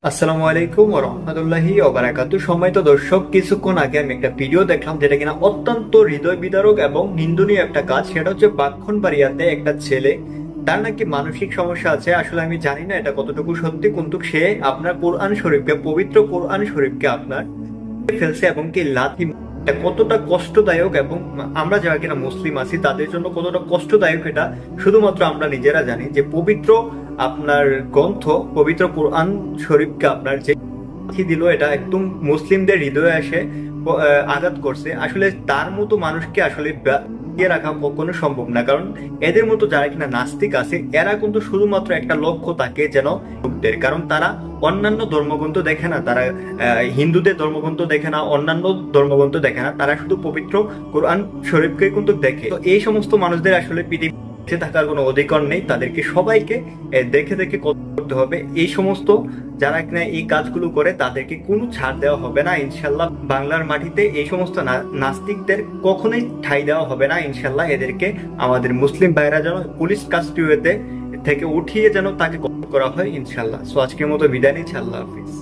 আসসালামু আলাইকুম ওয়া রাহমাতুল্লাহি ওয়া বারাকাতুহু। সম্মানিত দর্শক, কিছুক্ষণ আগে আমি একটা ভিডিও দেখলাম যেটা কিনা অত্যন্ত হৃদয় বিদারক এবং নিন্দনীয় একটা কাজ। সেটা হচ্ছে ব্রাহ্মণবাড়িয়াতে একটা ছেলে, তার নাকি মানসিক সমস্যা আছে। আসলে আমি জানি না এটা কতটুকু সত্যি, কিন্তু সে আপনার কোরআন শরীফকে, পবিত্র কোরআন শরীফকে আপনার ফেলছে এবং কি লাথি। এটা কতটা কষ্টদায়ক এবং আমরা যারা কিনা মুসলিম আছি তাদের জন্য কতটা কষ্টদায়ক এটা শুধুমাত্র আমরা নিজেরা জানি। যে পবিত্র আপনার গ্রন্থ, পবিত্র কোরআন শরীফকে আপনার যে লাথি দিল, এটা একদম মুসলিমদের হৃদয়ে এসে আঘাত করছে। আসলে তার মতো মানুষকে আসলে বাঁচিয়ে রাখা কখনো সম্ভব না, কারণ এদের মতো যারা কিনা নাস্তিক আছে এরা কিন্তু শুধুমাত্র একটা লক্ষ্য থাকে যেন লোকদের, কারণ তারা অন্যান্য ধর্মগ্রন্থ দেখে না, তারা হিন্দুদের ধর্মগ্রন্থ দেখে না, অন্যান্য ধর্মগ্রন্থ দেখে না, তারা শুধু পবিত্র কোরআন শরীফকে কিন্তু দেখে। তো এই সমস্ত মানুষদের আসলে পৃথিবী বেঁচে থাকার কোনো অধিকার নেই, তাদেরকে সবাইকে দেখে দেখে করতে হবে। এই সমস্ত যারা কিনা এই কাজগুলো করে তাদেরকে কোনো ছাড় দেওয়া হবে না ইনশাল্লাহ। বাংলার মাটিতে এই সমস্ত নাস্তিকদের কখনোই ঠাঁই দেওয়া হবে না ইনশাল্লাহ। এদেরকে আমাদের মুসলিম ভাইরা যেন পুলিশ কাস্টডিতে থেকে উঠিয়ে যেন তাকে করা হয় ইনশাল্লাহ। সো আজকের মতো বিদায় নিচ্ছি, আল্লাহ হাফিজ।